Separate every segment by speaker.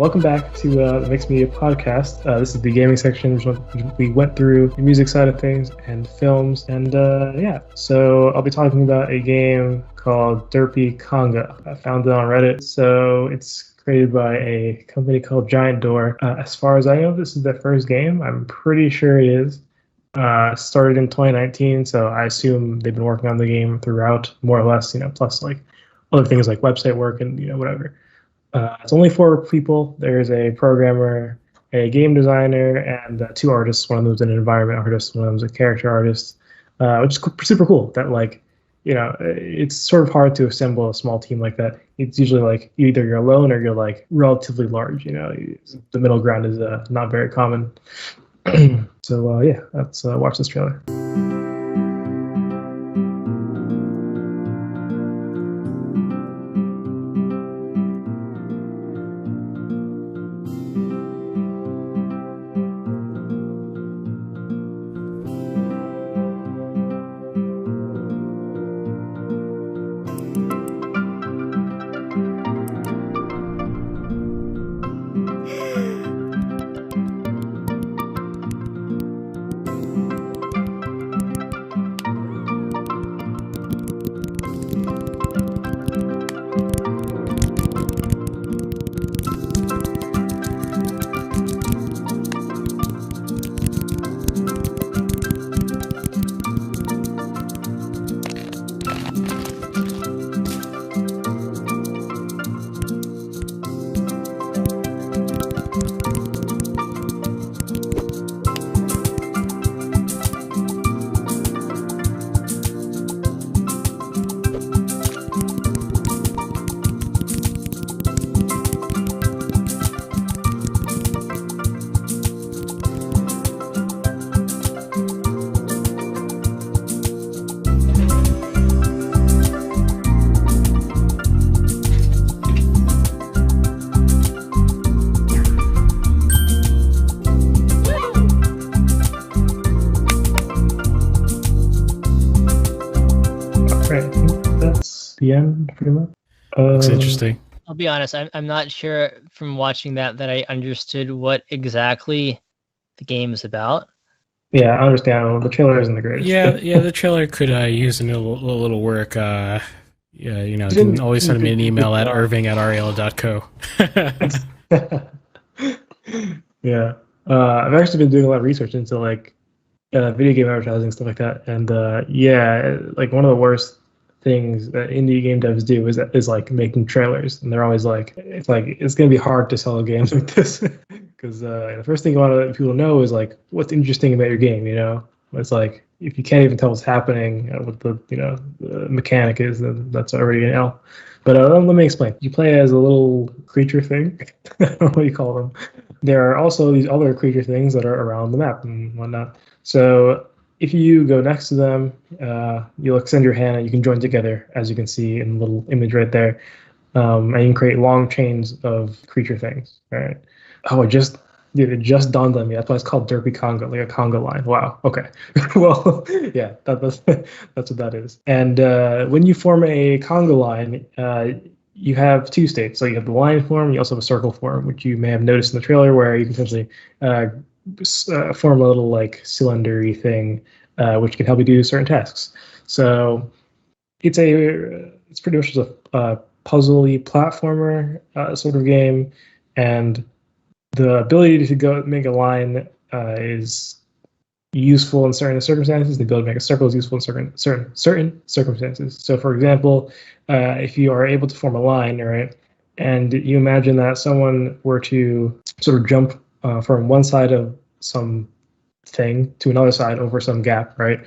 Speaker 1: welcome back to the Mixed Media Podcast. This is the gaming section, which we went through the music side of things and films, and so I'll be talking about a game called DERPY Conga. I found it on Reddit, so it's created by a company called Giant Door. As far as I know, this is their first game. I'm pretty sure it is. Started in 2019, so I assume they've been working on the game throughout, more or less, plus like other things like website work and whatever. It's only 4 people. There's a programmer, a game designer, and 2 artists. One of them's an environment artist, one of them's a character artist, which is super cool. That it's sort of hard to assemble a small team like that. It's usually like either you're alone or you're like relatively large. The middle ground is not very common. So let's watch this trailer. The end, pretty much.
Speaker 2: Looks interesting.
Speaker 3: I'll be honest, I'm not sure from watching that I understood what exactly the game is about.
Speaker 1: Yeah, I understand. The trailer isn't the greatest.
Speaker 2: Yeah, the trailer could use a little work. You can always send me an email at irving@rl.co.
Speaker 1: Yeah. I've actually been doing a lot of research into video game advertising, stuff like that. And one of the worst things that indie game devs do is like making trailers, and they're always like, it's gonna be hard to sell a game like this because the first thing you want people to know is like what's interesting about your game. It's like if you can't even tell what's happening, what the mechanic is, then that's already an L. But let me explain. You play as a little creature thing. I don't know what you call them. There are also these other creature things that are around the map and whatnot. So if you go next to them, you'll extend your hand and you can join together, as you can see in the little image right there. And you can create long chains of creature things. All right. Oh, it just dawned on me. That's why it's called DERPY Conga, like a conga line. Wow. Okay. Well, yeah, that's what that is. And when you form a conga line, you have 2 states. So you have the line form, you also have a circle form, which you may have noticed in the trailer, where you can essentially form a little cylinder-y thing, which can help you do certain tasks. So it's pretty much a puzzle-y platformer sort of game, and the ability to go make a line is useful in certain circumstances. The ability to make a circle is useful in certain circumstances. So, for example, if you are able to form a line, right, and you imagine that someone were to sort of jump from one side of some thing to another side over some gap, right?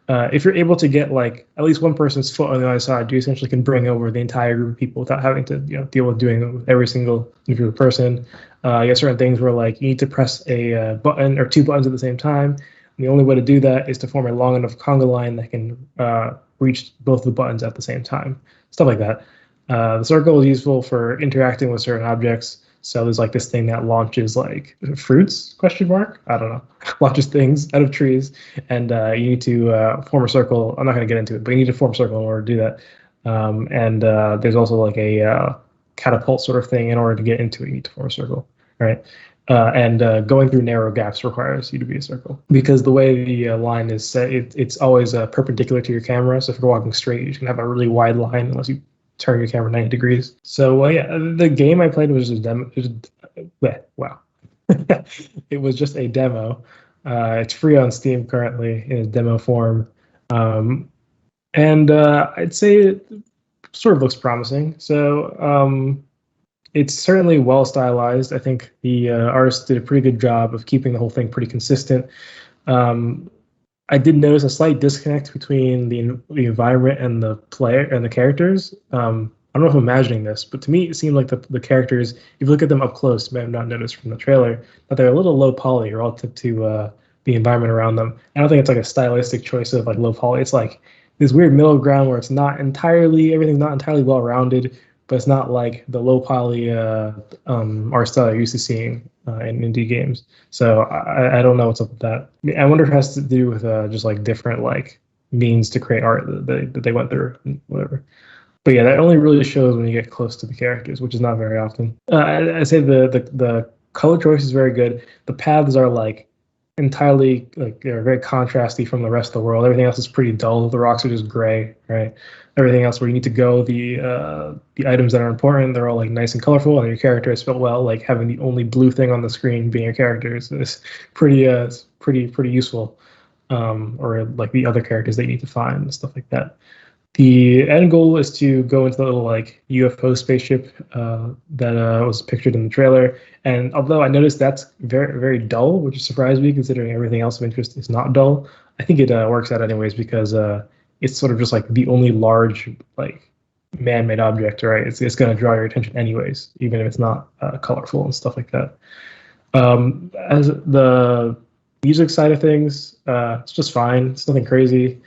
Speaker 1: If you're able to get at least one person's foot on the other side, you essentially can bring over the entire group of people without having to deal with doing it with every single individual person. You have certain things where you need to press a button or 2 buttons at the same time. And the only way to do that is to form a long enough conga line that can reach both the buttons at the same time. Stuff like that. The circle is useful for interacting with certain objects. So there's this thing that launches fruits, ? I don't know. Launches things out of trees, and you need to form a circle. I'm not going to get into it, but you need to form a circle in order to do that. And there's also catapult sort of thing. In order to get into it, you need to form a circle, right? And going through narrow gaps requires you to be a circle, because the way the line is set, it's always perpendicular to your camera. So if you're walking straight, you can have a really wide line unless you turn your camera 90 degrees. So yeah, the game I played was just a demo. Wow. It was just a demo. It's free on Steam currently in a demo form. And I'd say it sort of looks promising. So it's certainly well stylized. I think the artist did a pretty good job of keeping the whole thing pretty consistent. I did notice a slight disconnect between the environment and the player and the characters. I don't know if I'm imagining this, but to me it seemed like the characters, if you look at them up close, you may have not noticed from the trailer, that they're a little low poly relative to the environment around them. I don't think it's like a stylistic choice of like low poly. It's like this weird middle ground where everything's not entirely well rounded, but it's not like the low poly art style you're used to seeing in indie games. So I don't know what's up with that. I wonder if it has to do with just like different like means to create art that they went through, whatever. But yeah, that only really shows when you get close to the characters, which is not very often. I say the color choice is very good. The paths are like entirely like they're very contrasty from the rest of the world. Everything else is pretty dull. The rocks are just gray, right? Everything else where you need to go, the items that are important, they're all like nice and colorful, and your character is spelled well. Like having the only blue thing on the screen being your character is pretty useful. Or like the other characters that you need to find and stuff like that. The end goal is to go into the little like UFO spaceship that was pictured in the trailer. And although I noticed that's very, very dull, which surprised me considering everything else of interest is not dull, I think it works out anyways because it's sort of just like the only large like man-made object, right? It's going to draw your attention anyways, even if it's not colorful and stuff like that. As the music side of things, it's just fine. It's nothing crazy.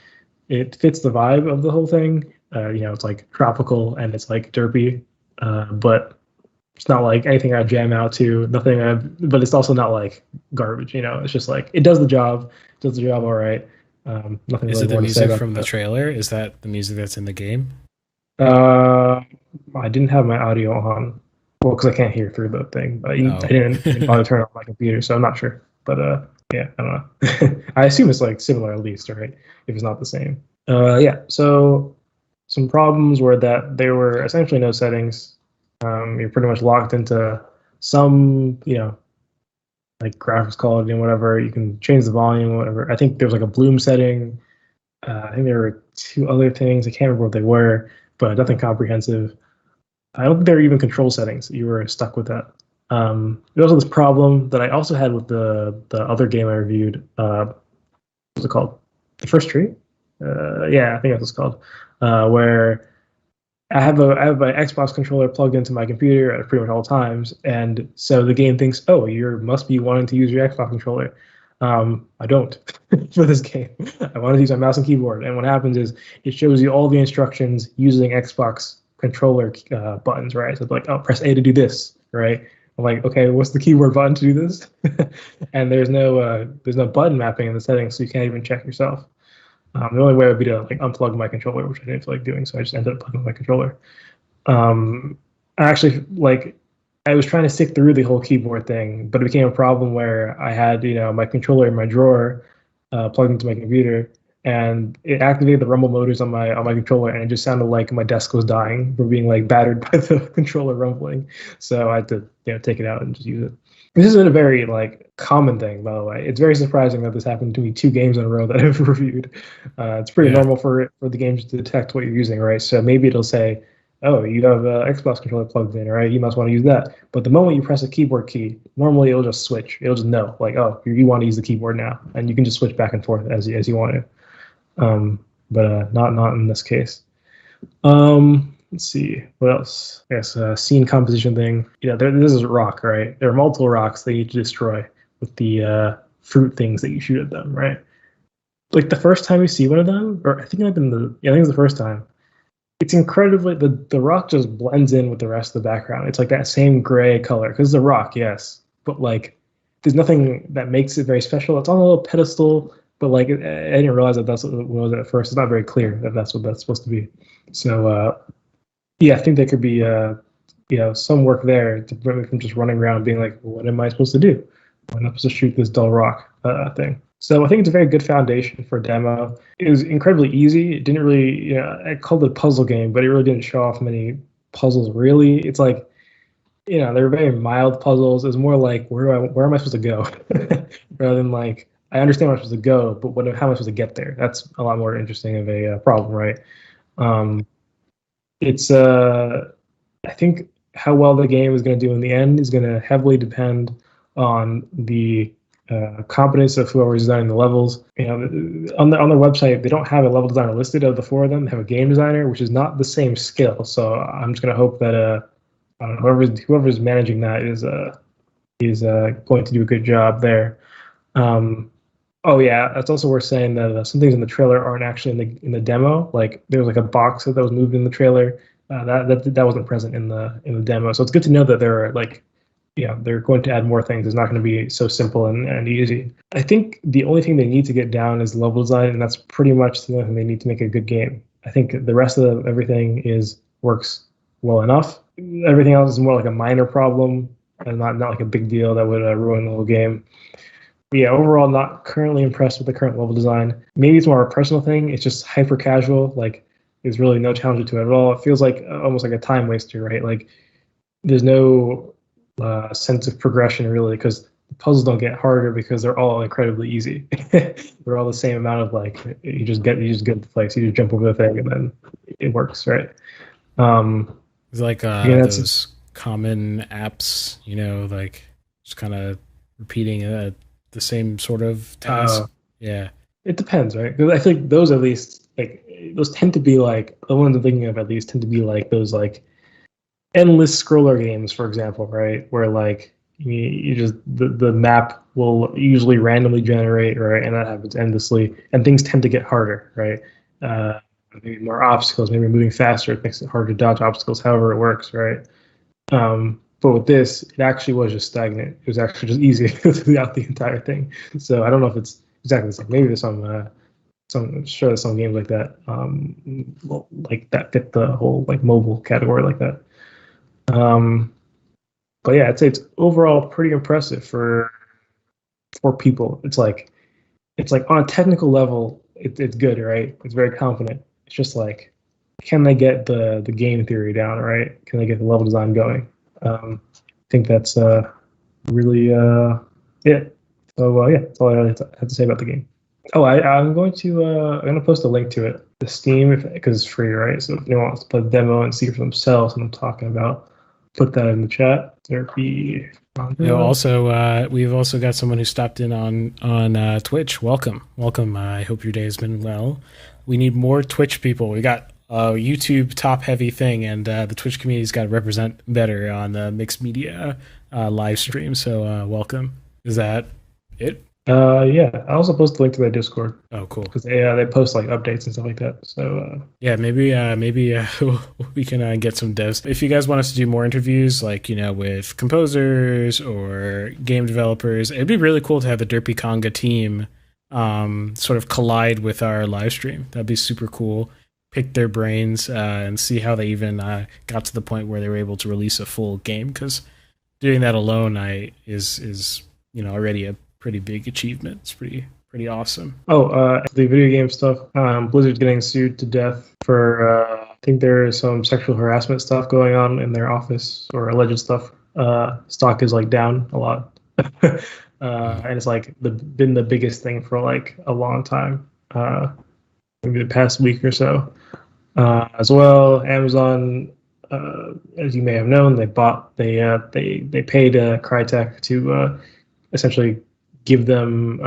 Speaker 1: It fits the vibe of the whole thing. It's like tropical and it's like derpy, but it's not like anything I jam out to. But it's also not like garbage. It's just like it does the job. All right. Nothing.
Speaker 2: Is
Speaker 1: really
Speaker 2: it the
Speaker 1: more to say
Speaker 2: music
Speaker 1: about
Speaker 2: from the
Speaker 1: that.
Speaker 2: trailer? Is that the music that's in the game?
Speaker 1: I didn't have my audio on, well, because I can't hear through the thing. But I didn't bother to turn on my computer, so I'm not sure. But yeah, I don't know. I assume it's like similar at least, right? If it's not the same. Yeah. So some problems were that there were essentially no settings. You're pretty much locked into some, like graphics quality and whatever. You can change the volume, whatever. I think there was like a bloom setting. I think there were two other things. I can't remember what they were, but nothing comprehensive. I don't think there were even control settings. You were stuck with that. There was this problem that I also had with the other game I reviewed. What's it called? The First Tree? Yeah, I think that's what it's called. Where I have an Xbox controller plugged into my computer at pretty much all times, and so the game thinks, oh, you must be wanting to use your Xbox controller. I don't for this game. I want to use my mouse and keyboard, and what happens is it shows you all the instructions using Xbox controller buttons, right? So it's like, oh, press A to do this, right? I'm like, okay, what's the keyboard button to do this? And there's no button mapping in the settings, so you can't even check yourself. The only way would be to like unplug my controller, which I didn't feel like doing, so I just ended up plugging my controller. I actually I was trying to stick through the whole keyboard thing, but it became a problem where I had my controller in my drawer plugged into my computer, and it activated the rumble motors on my controller, and it just sounded like my desk was dying from being like battered by the controller rumbling. So I had to take it out and just use it. This isn't a very common thing, by the way. It's very surprising that this happened to me 2 games in a row that I've reviewed. It's pretty normal for the games to detect what you're using, right? So maybe it'll say, oh, you have an Xbox controller plugged in, right? You must want to use that. But the moment you press a keyboard key, normally it'll just switch. It'll just know, oh, you want to use the keyboard now, and you can just switch back and forth as you want to. But not in this case. Let's see what else. Yes, scene composition thing. This is rock, right? There are multiple rocks that you need to destroy with the fruit things that you shoot at them, right? Like the first time you see one of them, or I think it was the first time. It's incredibly the rock just blends in with the rest of the background. It's like that same gray color because it's a rock, yes, but there's nothing that makes it very special. It's on a little pedestal, but I didn't realize that that's what it was at first. It's not very clear that that's what that's supposed to be. So yeah, I think there could be some work there to prevent me from just running around being like, what am I supposed to do? I'm not supposed to shoot this dull rock thing. So I think it's a very good foundation for a demo. It was incredibly easy. It didn't really, I called it a puzzle game, but it really didn't show off many puzzles. Really, it's like, they were very mild puzzles. It was more like, where am I supposed to go, rather than like, I understand where I'm supposed to go, but how am I supposed to get there? That's a lot more interesting of a problem, right? It's I think how well the game is going to do in the end is going to heavily depend on the competence of whoever's designing the levels. On their website, they don't have a level designer listed of the four of them. They have a game designer, which is not the same skill. So I'm just going to hope that whoever's managing that is going to do a good job there. Oh yeah, that's also worth saying that some things in the trailer aren't actually in the demo. Like there was like a box that was moved in the trailer that wasn't present in the demo. So it's good to know that there are they're going to add more things. It's not going to be so simple and easy. I think the only thing they need to get down is level design, and that's pretty much the only thing they need to make a good game. I think the rest of everything works well enough. Everything else is more like a minor problem and not like a big deal that would ruin the whole game. But yeah, overall, not currently impressed with the current level design. Maybe it's more a personal thing. It's just hyper casual. Like there's really no challenge to it at all. It feels like almost like a time waster, right? Like there's no sense of progression really, because the puzzles don't get harder because they're all incredibly easy. They're all the same amount of like you just get to the place, you just jump over the thing and then it works, right?
Speaker 2: It's like those common apps, like just kind of repeating the same sort of task. Yeah, it
Speaker 1: depends, right? Because I think those at least those tend to be like the ones I'm thinking of at least tend to be like those like endless scroller games, for example, right? Where like you just the map will usually randomly generate, right? And that happens endlessly, and things tend to get harder, right? Maybe more obstacles, maybe moving faster, it makes it harder to dodge obstacles, however it works, right? But with this, it actually was just stagnant. It was actually just easy throughout the entire thing. So I don't know if it's exactly the same. Maybe there's there's some games like that, like that fit the whole like mobile category like that. But yeah, I'd say it's overall pretty impressive for people. It's like on a technical level, it's good, right? It's very confident. It's just like, can they get the game theory down, right? Can they get the level design going? I think that's really it. So yeah, that's all I really have to say about the game. Oh, I'm going to post a link to it, the Steam, because it's free, right? So if anyone wants to play the demo and see for themselves what I'm talking about, put that in the chat. DERPY CONGA.
Speaker 2: Also, we've also got someone who stopped in on Twitch. Welcome. I hope your day has been well. We need more Twitch people. We got a YouTube top heavy thing, and the Twitch community's got to represent better on the mixed media live stream. So welcome. Is that it?
Speaker 1: Yeah, I also post the link to their Discord.
Speaker 2: Oh, cool.
Speaker 1: Because they post like updates and stuff like that. So
Speaker 2: yeah, maybe we can get some devs. If you guys want us to do more interviews, like with composers or game developers, it'd be really cool to have the DERPY CONGA team sort of collide with our live stream. That'd be super cool. Pick their brains and see how they even got to the point where they were able to release a full game. Because doing that alone is already a pretty big achievement. It's pretty awesome.
Speaker 1: The video game stuff. Blizzard's getting sued to death for I think there is some sexual harassment stuff going on in their office, or alleged stuff. Stock is like down a lot, and it's like been the biggest thing for like a long time. Maybe the past week or so. As well, Amazon, as you may have known, they paid Crytek to essentially give them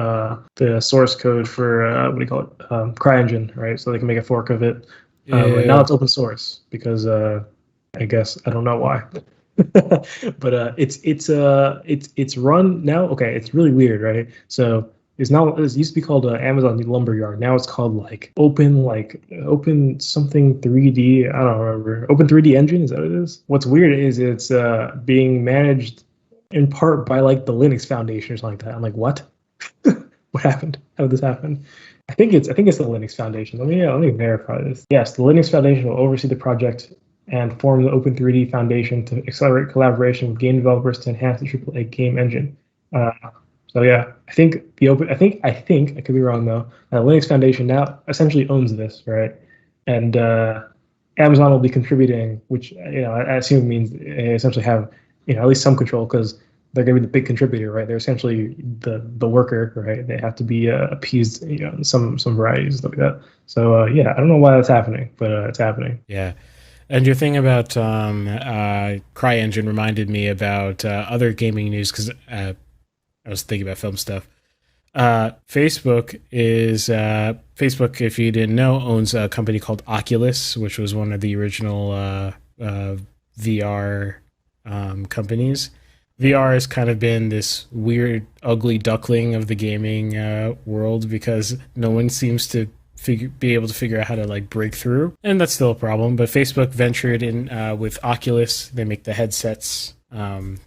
Speaker 1: the source code for CryEngine, right? So they can make a fork of it. But now it's open source because I guess I don't know why, but it's run now. Okay, it's really weird, right? So it used to be called Amazon Lumberyard. Now it's called Open something 3D. I don't remember. Open 3D Engine, is that what it is? What's weird is it's being managed in part by like the Linux Foundation or something like that. I'm like, what? What happened? How did this happen? I think it's the Linux Foundation. Let me verify this. Yes, the Linux Foundation will oversee the project and form the Open 3D Foundation to accelerate collaboration with game developers to enhance the AAA game engine. So yeah, I think I think I could be wrong though. Linux Foundation now essentially owns this, right? And Amazon will be contributing, which I assume means they essentially have at least some control because they're going to be the big contributor, right? They're essentially the worker, right? They have to be appeased, some varieties stuff like that. So yeah, I don't know why that's happening, but it's happening.
Speaker 2: Yeah. And your thing about CryEngine reminded me about other gaming news because I was thinking about film stuff. Facebook, if you didn't know, owns a company called Oculus, which was one of the original VR companies. VR has kind of been this weird, ugly duckling of the gaming world because no one seems to be able to figure out how to like break through, and that's still a problem. But Facebook ventured in with Oculus. They make the headsets, and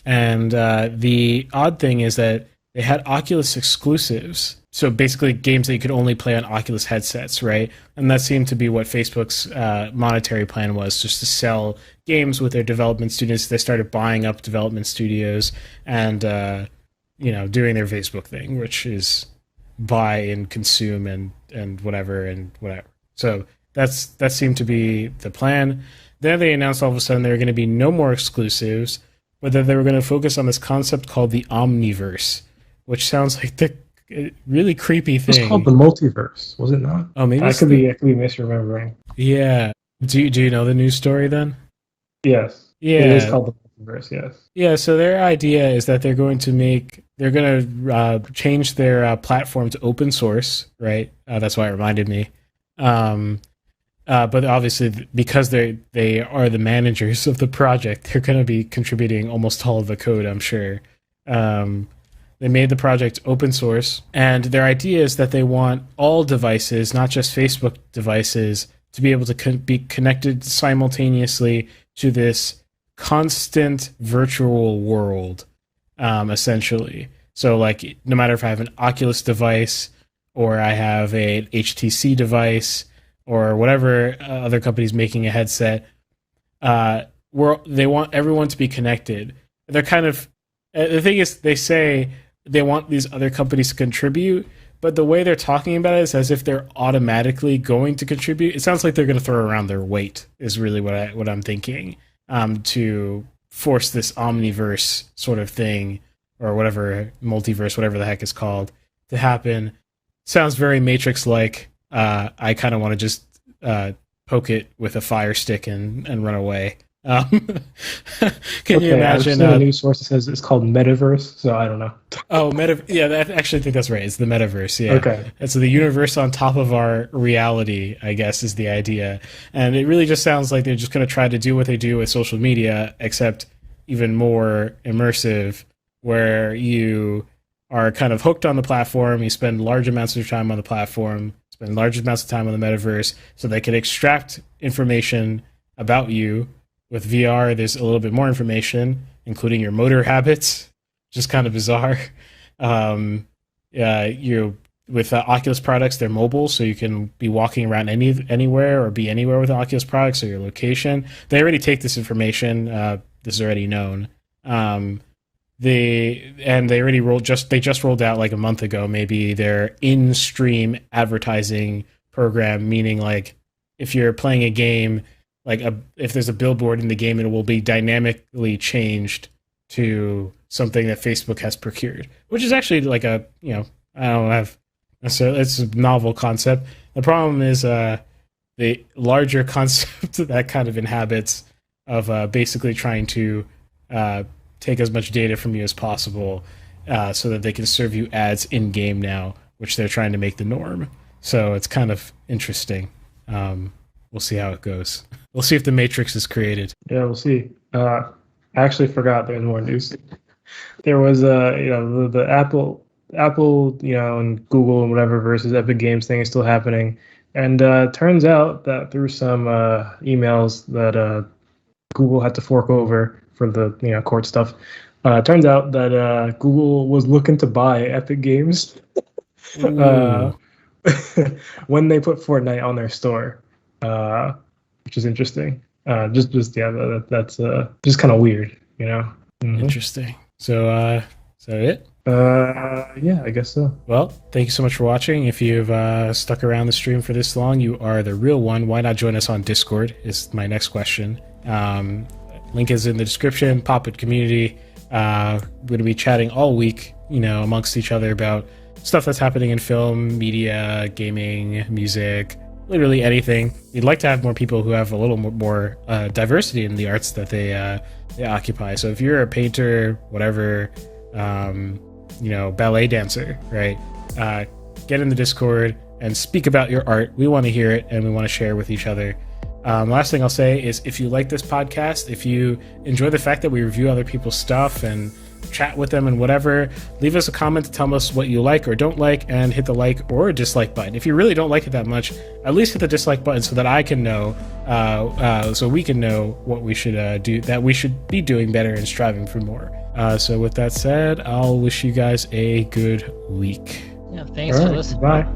Speaker 2: the odd thing is that they had Oculus exclusives. So basically, games that you could only play on Oculus headsets, right? And that seemed to be what Facebook's monetary plan was, just to sell games with their development studios. They started buying up development studios and doing their Facebook thing, which is buy and consume and whatever. So that seemed to be the plan. Then they announced all of a sudden there were going to be no more exclusives, but that they were going to focus on this concept called the Omniverse, which sounds like the really creepy thing.
Speaker 1: It's called the multiverse, was it not?
Speaker 2: Oh, maybe
Speaker 1: I could be misremembering.
Speaker 2: Yeah. Do you know the news story then?
Speaker 1: Yes.
Speaker 2: Yeah.
Speaker 1: It is called the multiverse. Yes.
Speaker 2: Yeah. So their idea is that they're going to change their platform to open source, right? That's why it reminded me. But obviously, because they are the managers of the project, they're going to be contributing almost all of the code, I'm sure. They made the project open source, and their idea is that they want all devices, not just Facebook devices, to be able to be connected simultaneously to this constant virtual world, essentially. So, like, no matter if I have an Oculus device or I have an HTC device or whatever other company's making a headset, they want everyone to be connected. They're kind of the thing is, they say they want these other companies to contribute, but the way they're talking about it is as if they're automatically going to contribute. It sounds like they're going to throw around their weight, is really what I'm thinking, to force this omniverse sort of thing, or whatever, multiverse, whatever the heck it's called, to happen. Sounds very Matrix-like. I kind of want to just poke it with a fire stick and run away. Can you imagine?
Speaker 1: A news source that says it's called Metaverse, so I don't know.
Speaker 2: Oh, yeah, I actually think that's right. It's the Metaverse, yeah.
Speaker 1: Okay.
Speaker 2: And so the universe on top of our reality, I guess, is the idea. And it really just sounds like they're just going to try to do what they do with social media, except even more immersive, where you are kind of hooked on the platform, you spend large amounts of your time on the platform, spend large amounts of time on the Metaverse, so they can extract information about you. With VR, there's a little bit more information, including your motor habits, which is kind of bizarre. With Oculus products, they're mobile, so you can be walking around anywhere or be anywhere with Oculus products, or your location. They already take this information. This is already known. They just rolled out like a month ago, maybe, their in-stream advertising program, meaning like if you're playing a game. If there's a billboard in the game, it will be dynamically changed to something that Facebook has procured, which is actually like I don't have necessarily, it's a novel concept. The problem is the larger concept that kind of inhabits of basically trying to take as much data from you as possible so that they can serve you ads in game now, which they're trying to make the norm. So it's kind of interesting. We'll see how it goes. We'll see if the Matrix is created.
Speaker 1: Yeah, we'll see. I actually forgot there's more news. There was the Apple, and Google and whatever versus Epic Games thing is still happening. And turns out that through some emails that Google had to fork over for the court stuff, turns out that Google was looking to buy Epic Games when they put Fortnite on their store. Which is interesting. Just yeah, that's just kind of weird, you know. Mhm.
Speaker 2: Interesting. So, is that it?
Speaker 1: Yeah, I guess so.
Speaker 2: Well, thank you so much for watching. If you've stuck around the stream for this long, you are the real one. Why not join us on Discord is my next question. Link is in the description. Pop It community. We're going to be chatting all week, amongst each other about stuff that's happening in film, media, gaming, music, literally anything. We'd like to have more people who have a little more diversity in the arts that they occupy. So if you're a painter, whatever, ballet dancer, right? Get in the Discord and speak about your art. We want to hear it and we want to share with each other. Last thing I'll say is if you like this podcast, if you enjoy the fact that we review other people's stuff and chat with them and whatever, leave us a comment to tell us what you like or don't like and hit the like or dislike button. If you really don't like it that much, at least hit the dislike button so that I can know, so we can know what we should do, that we should be doing better and striving for more. So with that said, I'll wish you guys a good week.
Speaker 3: Yeah, thanks for listening.
Speaker 1: Bye.